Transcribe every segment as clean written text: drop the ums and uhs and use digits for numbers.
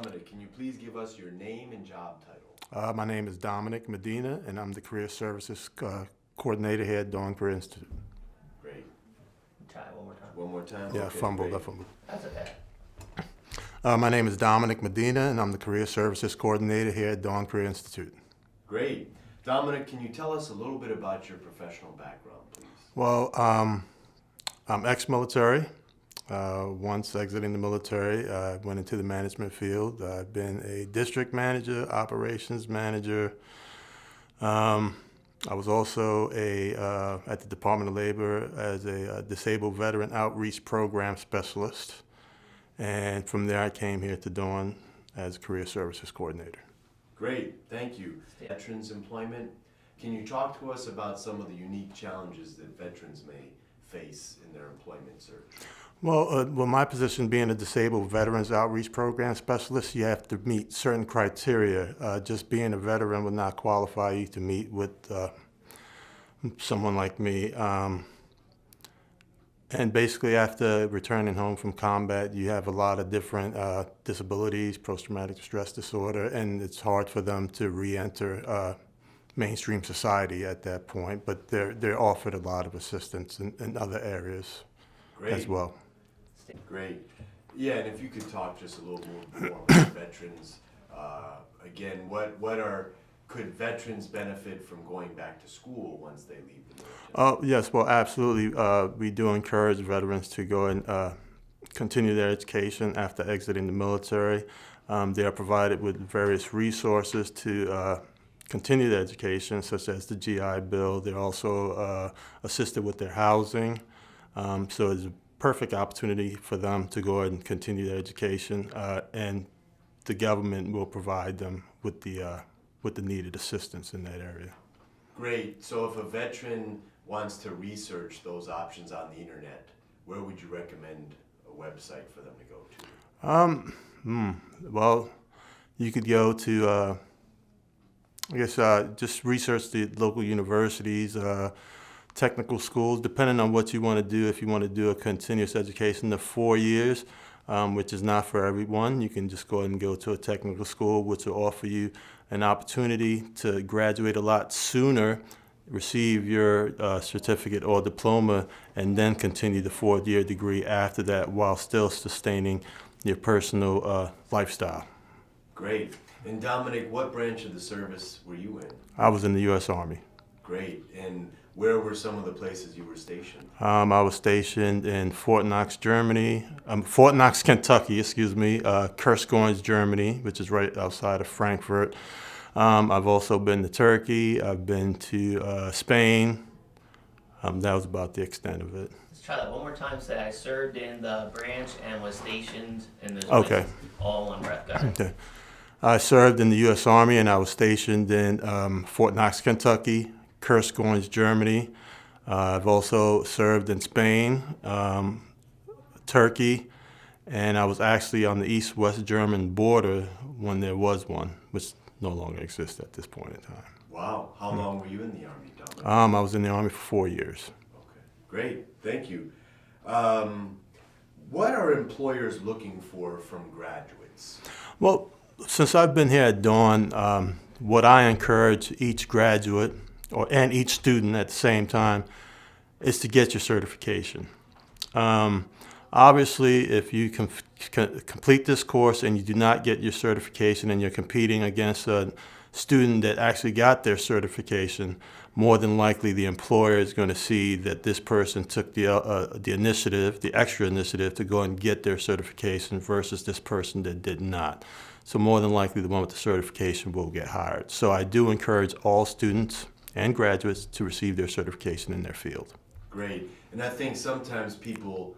Dominic, can you please give us your name and job title? My name is Dominic Medina, and I'm the Career Services Coordinator here at Dawn Career Institute. Great. Try it one more time. One more time? Yeah, Okay, fumbled. great. I fumbled. That's okay. My name is Dominic Medina, and I'm the Career Services Coordinator here at Dawn Career Institute. Great. Dominic, can you tell us a little bit about your professional background, please? Well, I'm ex-military. Once exiting the military, I went into the management field. I've been a district manager, operations manager. I was also at the Department of Labor as a disabled veteran outreach program specialist. And from there, I came here to Dawn as Career Services Coordinator. Great, thank you. Veterans employment, can you talk to us about some of the unique challenges that veterans may face in their employment search? Well, my position being a disabled veterans outreach program specialist, you have to meet certain criteria. Just being a veteran would not qualify you to meet with someone like me. And basically, after returning home from combat, you have a lot of different disabilities, post-traumatic stress disorder, and it's hard for them to re-enter mainstream society at that point. But they're offered a lot of assistance in other areas as well. Great. Yeah, and if you could talk just a little more about veterans. Again, could veterans benefit from going back to school once they leave the military? Yes, well, absolutely. We do encourage veterans to go and continue their education after exiting the military. They are provided with various resources to continue their education, such as the GI Bill. They're also assisted with their housing. So it's a perfect opportunity for them to go ahead and continue their education, and the government will provide them with the needed assistance in that area. Great. So if a veteran wants to research those options on the internet, where would you recommend a website for them to go to? Well, you could go to, just research the local universities, technical schools, depending on what you want to do. If you want to do a continuous education of 4 years, which is not for everyone, you can just go ahead and go to a technical school, which will offer you an opportunity to graduate a lot sooner, receive your certificate or diploma, and then continue the 4-year degree after that while still sustaining your personal lifestyle. Great. And Dominic, what branch of the service were you in? I was in the U.S. Army. Great. And where were some of the places you were stationed? I was stationed in Fort Knox, Kentucky, Kursk, Germany, which is right outside of Frankfurt. I've also been to Turkey. I've been to Spain. That was about the extent of it. Let's try that one more time. Say I served in the branch and was stationed in the Okay. all in one breath. Got it. Okay. I served in the U.S. Army, and I was stationed in Fort Knox, Kentucky, Kursk, Germany. I've also served in Spain, Turkey, and I was actually on the East-West German border when there was one, which no longer exists at this point in time. Wow. How long were you in the Army, Dominic? I was in the Army for 4 years. Okay. Great. Thank you. What are employers looking for from graduates? Well, since I've been here at Dawn, what I encourage each graduate and each student at the same time is to get your certification. Obviously, if you complete this course and you do not get your certification and you're competing against a student that actually got their certification, more than likely the employer is going to see that this person took the initiative, the extra initiative to go and get their certification versus this person that did not. So more than likely the one with the certification will get hired. So I do encourage all students and graduates to receive their certification in their field. Great. And I think sometimes people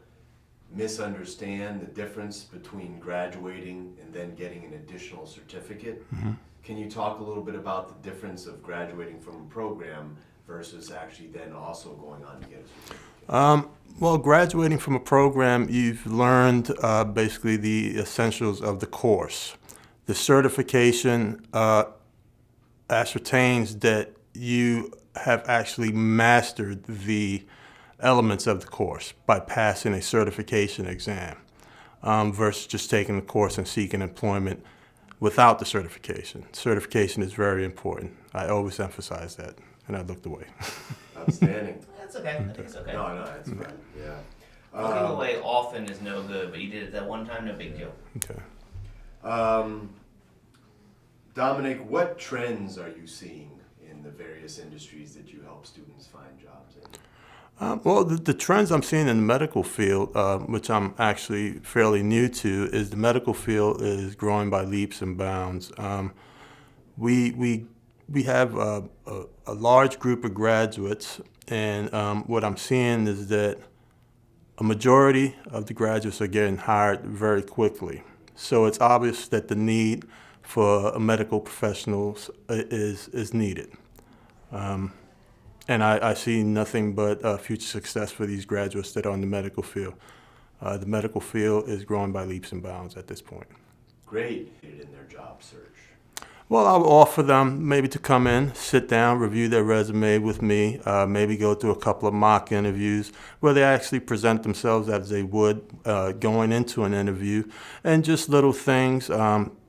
misunderstand the difference between graduating and then getting an additional certificate. Mm-hmm. Can you talk a little bit about the difference of graduating from a program versus actually then also going on to get a certificate? Well, graduating from a program, you've learned basically the essentials of the course. The certification ascertains that you have actually mastered the elements of the course by passing a certification exam. versus just taking the course and seeking employment without the certification. Certification is very important. I always emphasize that, and I looked away. Outstanding. That's okay. I think it's okay. No, that's fine, yeah. Looking away often is no good, but you did it that one time, no big deal. Okay. Dominic, what trends are you seeing in the various industries that you help students find jobs in? Well, the trends I'm seeing in the medical field, which I'm actually fairly new to, is the medical field is growing by leaps and bounds. We have a large group of graduates, and what I'm seeing is that a majority of the graduates are getting hired very quickly. So it's obvious that the need for medical professionals is needed. And I see nothing but future success for these graduates that are in the medical field. The medical field is growing by leaps and bounds at this point. Great in their job search. Well, I would offer them maybe to come in, sit down, review their resume with me, maybe go through a couple of mock interviews where they actually present themselves as they would going into an interview, and just little things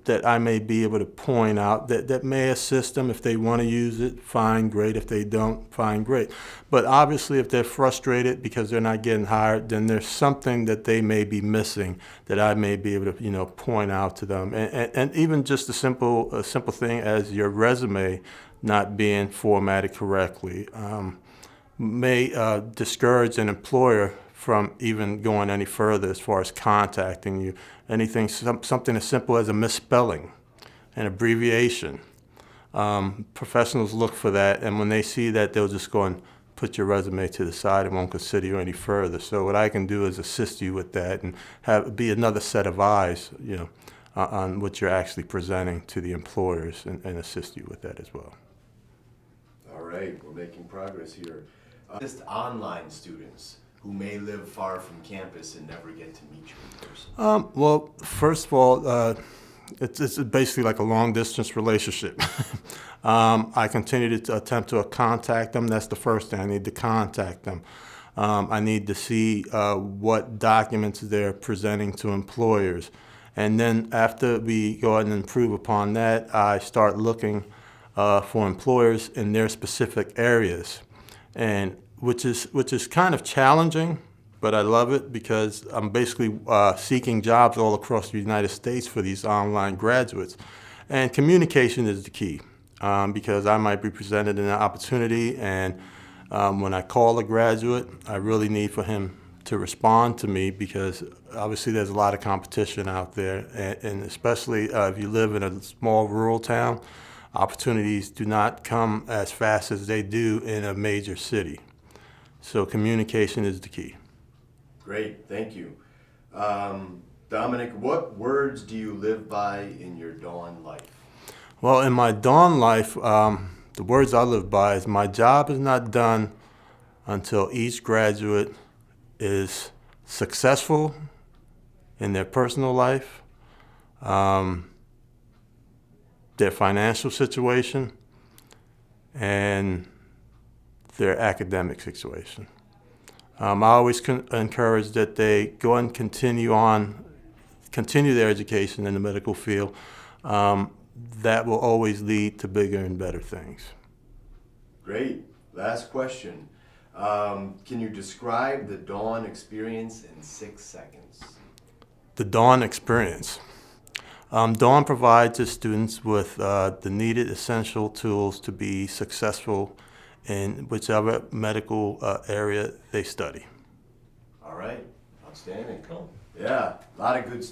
that I may be able to point out that may assist them. If they want to use it, fine, great. If they don't, fine, great. But obviously, if they're frustrated because they're not getting hired, then there's something that they may be missing that I may be able to, point out to them. And even just a simple thing as your resume not being formatted correctly may discourage an employer from even going any further as far as contacting you. Anything, something as simple as a misspelling, an abbreviation. Professionals look for that, and when they see that, they'll just go and put your resume to the side and won't consider you any further. So what I can do is assist you with that and be another set of eyes, on what you're actually presenting to the employers, and assist you with that as well. All right, we're making progress here. Just online students who may live far from campus and never get to meet you in person? Well, first of all, it's basically like a long-distance relationship. I continue to attempt to contact them. That's the first thing. I need to contact them. I need to see what documents they're presenting to employers. And then after we go ahead and improve upon that, I start looking for employers in their specific areas, and which is kind of challenging, but I love it because I'm basically seeking jobs all across the United States for these online graduates. And communication is the key, because I might be presented an opportunity, and when I call a graduate, I really need for him to respond to me, because obviously there's a lot of competition out there, and especially if you live in a small rural town, opportunities do not come as fast as they do in a major city. So communication is the key. Great, thank you. Dominic, what words do you live by in your dawn life? Well, in my dawn life, the words I live by is my job is not done until each graduate is successful in their personal life, their financial situation, and their academic situation. I always encourage that they go and continue their education in the medical field. That will always lead to bigger and better things. Great. Last question. Can you describe the dawn experience in 6 seconds? The dawn experience. Dawn provides the students with the needed essential tools to be successful in whichever medical area they study. All right. Outstanding. Cool. Yeah, a lot of good stuff.